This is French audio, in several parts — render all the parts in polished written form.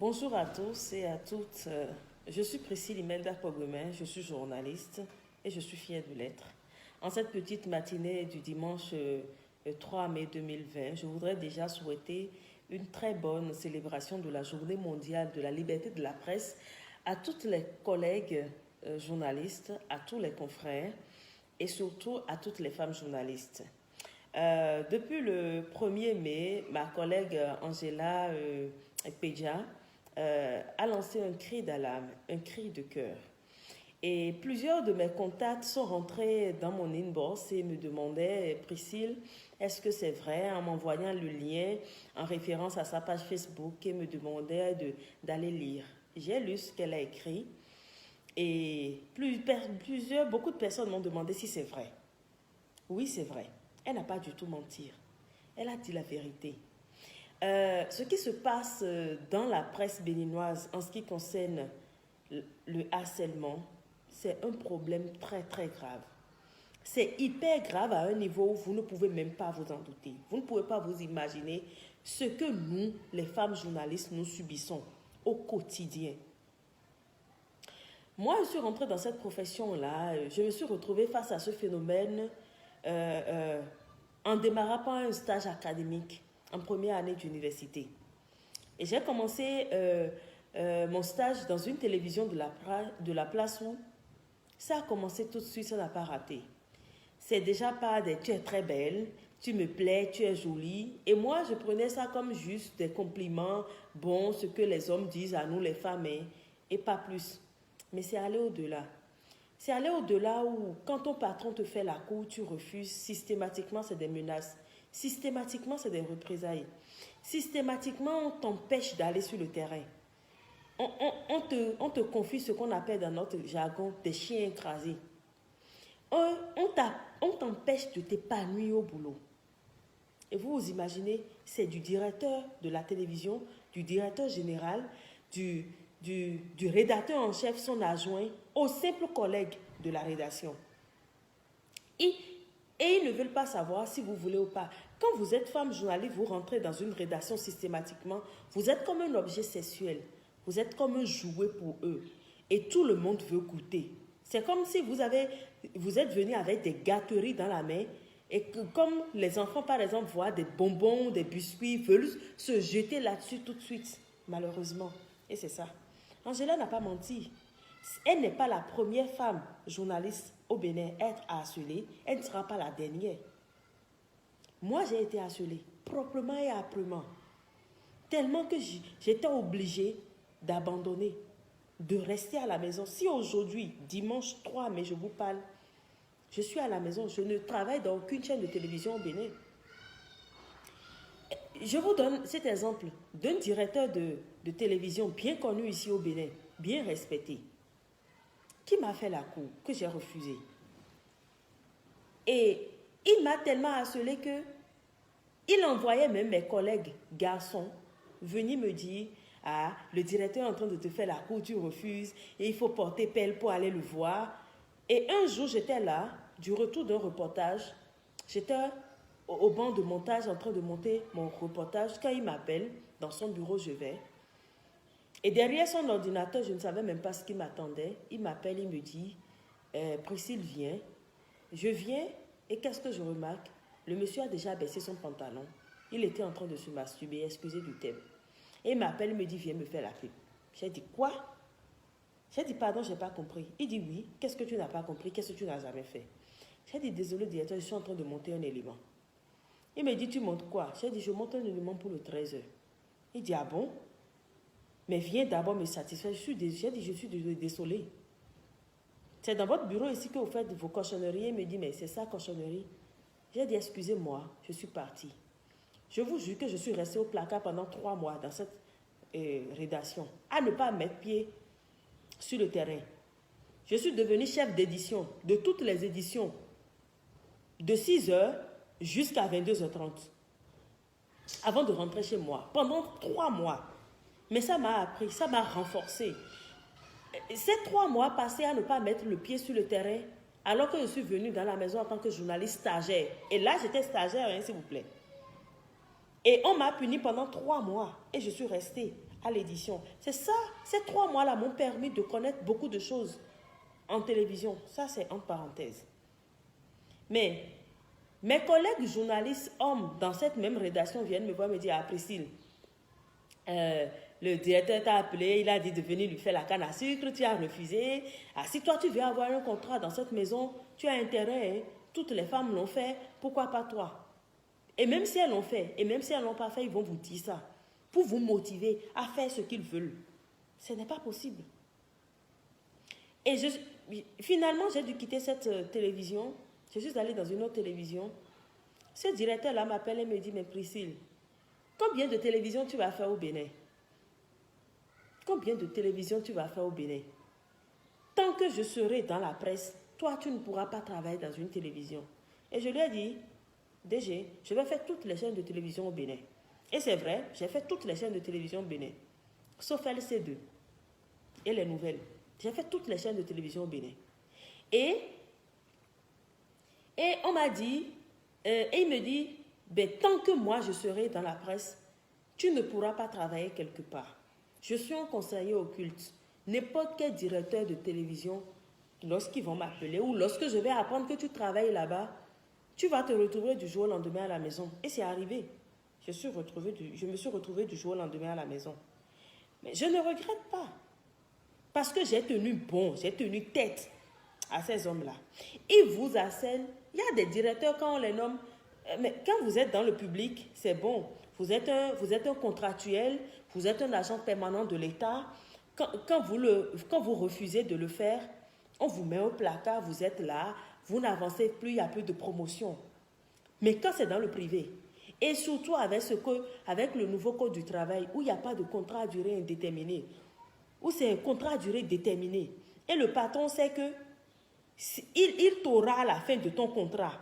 Bonjour à tous et à toutes. Je suis Priscille Imelda Pogomé, je suis journaliste et je suis fière de l'être. En cette petite matinée du dimanche 3 mai 2020, je voudrais déjà souhaiter une très bonne célébration de la Journée mondiale de la liberté de la presse à toutes les collègues journalistes, à tous les confrères et surtout à toutes les femmes journalistes. Depuis le 1er mai, ma collègue Angela Pédia a lancé un cri d'alarme, un cri de cœur. Et plusieurs de mes contacts sont rentrés dans mon inbox et me demandaient, Priscille, est-ce que c'est vrai, en m'envoyant le lien en référence à sa page Facebook, et me demandaient d'aller lire. J'ai lu ce qu'elle a écrit et beaucoup de personnes m'ont demandé si c'est vrai. Oui, c'est vrai. Elle n'a pas du tout menti. Elle a dit la vérité. Ce qui se passe dans la presse béninoise en ce qui concerne le harcèlement, c'est un problème très très grave. C'est hyper grave à un niveau où vous ne pouvez même pas vous en douter. Vous ne pouvez pas vous imaginer ce que nous, les femmes journalistes, nous subissons au quotidien. Moi, je suis rentrée dans cette profession-là, je me suis retrouvée face à ce phénomène en démarrant par un stage académique en première année d'université. Et j'ai commencé mon stage dans une télévision de la place où ça a commencé tout de suite, ça n'a pas raté. C'est déjà pas des « tu es très belle », « tu me plais »,« tu es jolie ». Et moi, je prenais ça comme juste des compliments, bon, ce que les hommes disent à nous, les femmes, et pas plus. Mais c'est aller au-delà. C'est aller au-delà où, quand ton patron te fait la cour, tu refuses, systématiquement, c'est des menaces. Systématiquement, c'est des représailles. Systématiquement, on t'empêche d'aller sur le terrain. On te confie ce qu'on appelle dans notre jargon des chiens écrasés. On t'empêche de t'épanouir au boulot. Et vous vous imaginez, c'est du directeur de la télévision, du directeur général, du rédacteur en chef, son adjoint, aux simples collègues de la rédaction. Et ils ne veulent pas savoir si vous voulez ou pas. Quand vous êtes femme journaliste, vous rentrez dans une rédaction systématiquement, vous êtes comme un objet sexuel. Vous êtes comme un jouet pour eux. Et tout le monde veut goûter. C'est comme si vous êtes venu avec des gâteries dans la main et que comme les enfants, par exemple, voient des bonbons, des biscuits, veulent se jeter là-dessus tout de suite, malheureusement. Et c'est ça. Angela n'a pas menti. Elle n'est pas la première femme journaliste au Bénin à être harcelée. Elle ne sera pas la dernière. Moi, j'ai été harcelée, proprement et âprement. Tellement que j'étais obligée d'abandonner, de rester à la maison. Si aujourd'hui, dimanche 3 mai, je vous parle, je suis à la maison, je ne travaille dans aucune chaîne de télévision au Bénin. Je vous donne cet exemple d'un directeur de télévision bien connu ici au Bénin, bien respecté, qui m'a fait la cour, que j'ai refusé. Et il m'a tellement harcelé que il envoyait même mes collègues garçons venir me dire « Ah, le directeur est en train de te faire la cour, tu refuses, et il faut porter pelle pour aller le voir. » Et un jour, j'étais là, du retour d'un reportage, j'étais au banc de montage en train de monter mon reportage. Quand il m'appelle, dans son bureau, je vais. Et derrière son ordinateur, je ne savais même pas ce qui m'attendait. Il m'appelle, il me dit « Priscille, viens. » Je viens et qu'est-ce que je remarque? Le monsieur a déjà baissé son pantalon. Il était en train de se masturber, excusez du thème. Et il m'appelle, il me dit, viens me faire la pipe. J'ai dit, quoi? J'ai dit, pardon, je n'ai pas compris. Il dit, oui, qu'est-ce que tu n'as pas compris? Qu'est-ce que tu n'as jamais fait? J'ai dit, désolé, directeur, je suis en train de monter un élément. Il me dit, tu montes quoi? J'ai dit, je monte un élément pour le 13h. Il dit, ah bon? Mais viens d'abord me satisfaire. J'ai dit, je suis désolé. C'est dans votre bureau ici que vous faites vos cochonneries. Il me dit, mais c'est ça, cochonnerie? J'ai dit, excusez-moi, je suis partie. Je vous jure que je suis restée au placard pendant 3 mois dans cette rédaction, à ne pas mettre pied sur le terrain. Je suis devenue chef d'édition de toutes les éditions, de 6h jusqu'à 22h30, avant de rentrer chez moi, pendant 3 mois. Mais ça m'a appris, ça m'a renforcé. Ces 3 mois passés à ne pas mettre le pied sur le terrain, alors que je suis venue dans la maison en tant que journaliste stagiaire. Et là, j'étais stagiaire, hein, s'il vous plaît. Et on m'a puni pendant 3 mois. Et je suis restée à l'édition. C'est ça, ces 3 mois-là m'ont permis de connaître beaucoup de choses en télévision. Ça, c'est entre parenthèses. Mais mes collègues journalistes hommes dans cette même rédaction viennent me voir me dire, ah Priscille, le directeur t'a appelé, il a dit de venir lui faire la canne à sucre, tu as refusé. Ah, si toi tu veux avoir un contrat dans cette maison, tu as intérêt, hein? Toutes les femmes l'ont fait, pourquoi pas toi? Et même si elles l'ont fait, et même si elles ne l'ont pas fait, ils vont vous dire ça, pour vous motiver à faire ce qu'ils veulent. Ce n'est pas possible. Et finalement, j'ai dû quitter cette télévision. Je suis allée dans une autre télévision. Ce directeur-là m'appelle et me dit, mais Priscille, combien de télévisions tu vas faire au Bénin? Combien de télévisions tu vas faire au Bénin? Tant que je serai dans la presse, toi, tu ne pourras pas travailler dans une télévision. Et je lui ai dit, DG, je vais faire toutes les chaînes de télévision au Bénin. Et c'est vrai, j'ai fait toutes les chaînes de télévision au Bénin, sauf LC2 et les nouvelles. J'ai fait toutes les chaînes de télévision au Bénin. Et on m'a dit, et il me dit, ben, tant que moi je serai dans la presse, tu ne pourras pas travailler quelque part. Je suis un conseiller occulte. N'importe quel directeur de télévision, lorsqu'ils vont m'appeler ou lorsque je vais apprendre que tu travailles là-bas, tu vas te retrouver du jour au lendemain à la maison. Et c'est arrivé. Je me suis retrouvée du jour au lendemain à la maison. Mais je ne regrette pas. Parce que j'ai tenu tête à ces hommes-là. Ils vous harcèlent. Il y a des directeurs, quand on les nomme, mais quand vous êtes dans le public, c'est bon. Vous êtes un contractuel, vous êtes un agent permanent de l'État. Quand vous refusez de le faire, on vous met au placard, vous êtes là, vous n'avancez plus, il n'y a plus de promotion. Mais quand c'est dans le privé, et surtout avec le nouveau code du travail, où il n'y a pas de contrat à durée indéterminée, où c'est un contrat à durée déterminée, et le patron sait que il t'aura à la fin de ton contrat.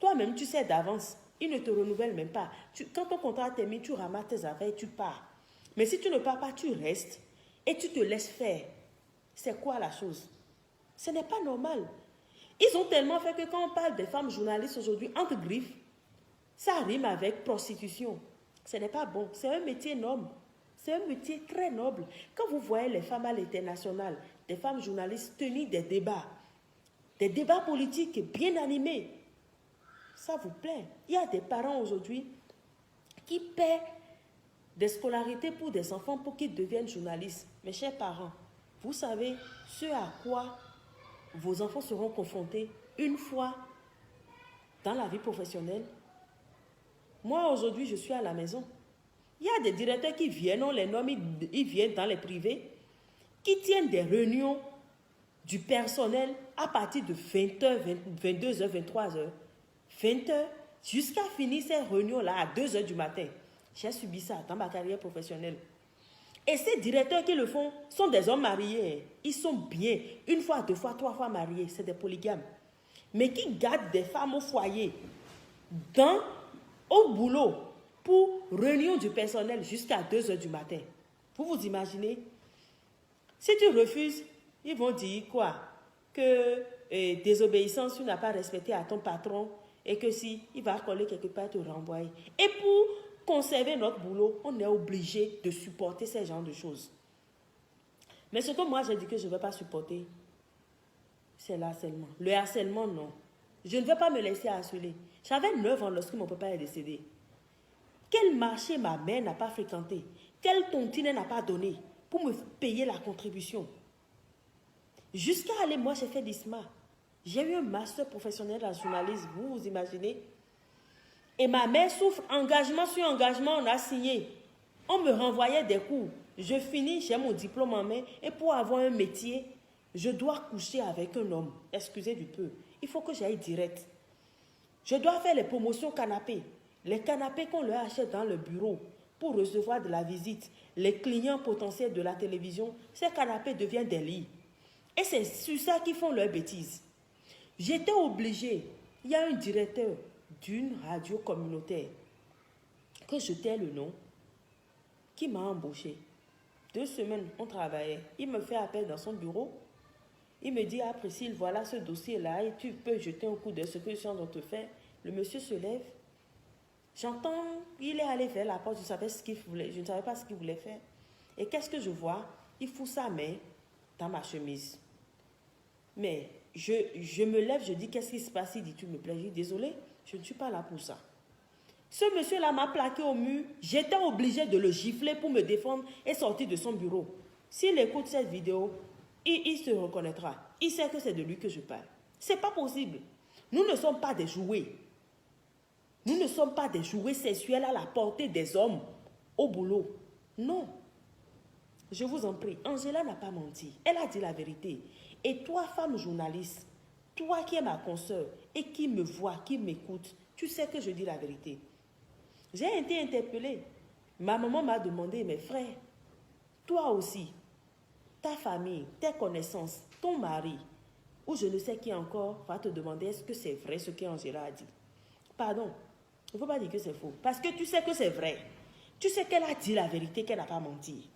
Toi-même, tu sais d'avance, il ne te renouvelle même pas. Quand ton contrat termine, tu ramasses tes affaires et tu pars. Mais si tu ne pars pas, tu restes et tu te laisses faire. C'est quoi la chose? Ce n'est pas normal. Ils ont tellement fait que quand on parle des femmes journalistes aujourd'hui, entre griffes, ça rime avec prostitution. Ce n'est pas bon. C'est un métier noble. C'est un métier très noble. Quand vous voyez les femmes à l'international, des femmes journalistes tenir des débats politiques bien animés, ça vous plaît. Il y a des parents aujourd'hui qui paient des scolarités pour des enfants pour qu'ils deviennent journalistes. Mes chers parents, vous savez ce à quoi vos enfants seront confrontés une fois dans la vie professionnelle. Moi, aujourd'hui, je suis à la maison. Il y a des directeurs qui viennent, on les nomme, ils viennent dans les privés, qui tiennent des réunions du personnel à partir de 20h, 22h, 23h. 20h, jusqu'à finir ces réunions-là à 2h du matin. J'ai subi ça dans ma carrière professionnelle. Et ces directeurs qui le font sont des hommes mariés. Ils sont bien. 1 fois, 2 fois, 3 fois mariés. C'est des polygames. Mais qui gardent des femmes au foyer, au boulot, pour réunion du personnel jusqu'à 2h du matin. Vous vous imaginez? Si tu refuses, ils vont dire quoi? Que désobéissance, tu n'as pas respecté à ton patron et que si il va coller quelque part, te renvoyer. Et pour conserver notre boulot, on est obligé de supporter ces genres de choses. Mais ce que moi j'ai dit que je ne vais pas supporter, c'est l'harcèlement. Le harcèlement, non. Je ne vais pas me laisser harceler. J'avais 9 ans lorsque mon papa est décédé. Quel marché ma mère n'a pas fréquenté? Quelle tontine elle n'a pas donné pour me payer la contribution? Jusqu'à aller, moi j'ai fait l'ISMA. J'ai eu un master professionnel en journalisme, vous vous imaginez? Et ma mère souffre, engagement sur engagement, on a signé. On me renvoyait des cours. Je finis, j'ai mon diplôme en main. Et pour avoir un métier, je dois coucher avec un homme. Excusez du peu. Il faut que j'aille direct. Je dois faire les promotions canapés. Les canapés qu'on leur achète dans le bureau pour recevoir de la visite. Les clients potentiels de la télévision, ces canapés deviennent des lits. Et c'est sur ça qu'ils font leurs bêtises. J'étais obligée. Il y a un directeur d'une radio communautaire, que je tais le nom, qui m'a embauché. 2 semaines, on travaillait. Il me fait appel dans son bureau. Il me dit, ah Priscille, voilà ce dossier-là et tu peux jeter un coup de ce que je suis en train de te faire. Le monsieur se lève. J'entends, il est allé vers la porte, je ne savais pas ce qu'il voulait faire. Et qu'est-ce que je vois? Il fout sa main dans ma chemise. Mais je me lève, je dis, qu'est-ce qui se passe? Il dit, tu me plais. Je dis, désolé, je ne suis pas là pour ça. Ce monsieur-là m'a plaqué au mur. J'étais obligée de le gifler pour me défendre et sortir de son bureau. S'il écoute cette vidéo, il se reconnaîtra. Il sait que c'est de lui que je parle. Ce n'est pas possible. Nous ne sommes pas des jouets. Nous ne sommes pas des jouets sexuels à la portée des hommes au boulot. Non. Je vous en prie, Angela n'a pas menti. Elle a dit la vérité. Et toi, femme journaliste, toi qui es ma consoeur et qui me vois, qui m'écoute, tu sais que je dis la vérité. J'ai été interpellée. Ma maman m'a demandé, mes frères, toi aussi, ta famille, tes connaissances, ton mari, ou je ne sais qui encore, va te demander est-ce que c'est vrai ce qu'Angela a dit. Pardon, il ne faut pas dire que c'est faux. Parce que tu sais que c'est vrai. Tu sais qu'elle a dit la vérité, qu'elle n'a pas menti.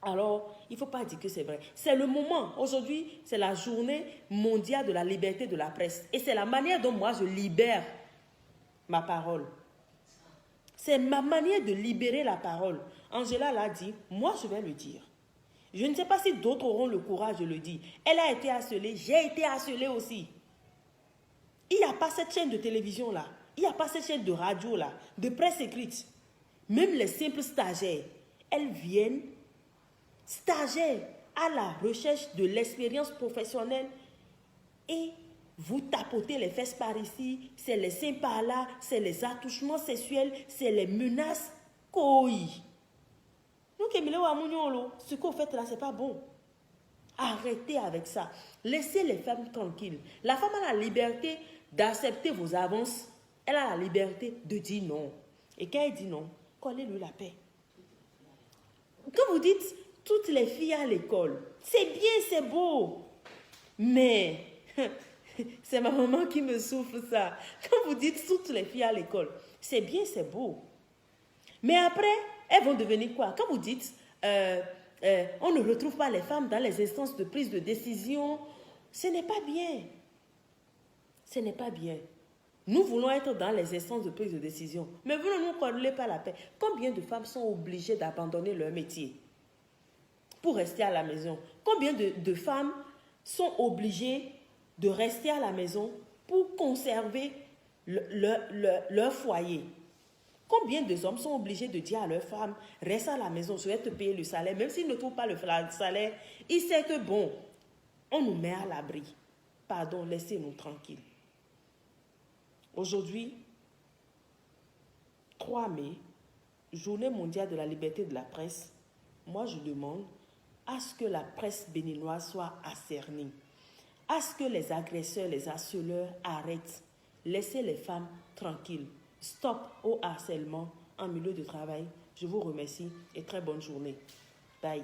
Alors, il ne faut pas dire que c'est vrai. C'est le moment. Aujourd'hui, c'est la journée mondiale de la liberté de la presse. Et c'est la manière dont moi, je libère ma parole. C'est ma manière de libérer la parole. Angela l'a dit, moi, je vais le dire. Je ne sais pas si d'autres auront le courage de le dire. Elle a été harcelée, j'ai été harcelée aussi. Il n'y a pas cette chaîne de télévision-là. Il n'y a pas cette chaîne de radio-là, de presse écrite. Même les simples stagiaires, elles viennent stagiaires à la recherche de l'expérience professionnelle et vous tapotez les fesses par ici, c'est les seins par là, c'est les attouchements sexuels, c'est les menaces. Koi. Ce que vous faites là, c'est pas bon. Arrêtez avec ça. Laissez les femmes tranquilles. La femme a la liberté d'accepter vos avances. Elle a la liberté de dire non. Et quand elle dit non, collez-lui la paix. Quand vous dites toutes les filles à l'école, c'est bien, c'est beau. Mais c'est ma maman qui me souffle ça. Quand vous dites toutes les filles à l'école, c'est bien, c'est beau. Mais après, elles vont devenir quoi? Quand vous dites, on ne retrouve pas les femmes dans les instances de prise de décision, ce n'est pas bien. Ce n'est pas bien. Nous voulons être dans les instances de prise de décision, mais vous ne nous collez pas la paix. Combien de femmes sont obligées d'abandonner leur métier pour rester à la maison? Combien de femmes sont obligées de rester à la maison pour conserver leur foyer? Combien d'hommes sont obligés de dire à leurs femmes, reste à la maison, je vais te payer le salaire, même s'ils ne trouvent pas le salaire, ils savent que bon, on nous met à l'abri. Pardon, laissez-nous tranquilles. Aujourd'hui, 3 mai, journée mondiale de la liberté de la presse, moi je demande à ce que la presse béninoise soit assernie, à ce que les agresseurs, les harceleurs arrêtent, laissez les femmes tranquilles. Stop au harcèlement en milieu de travail. Je vous remercie et très bonne journée. Bye.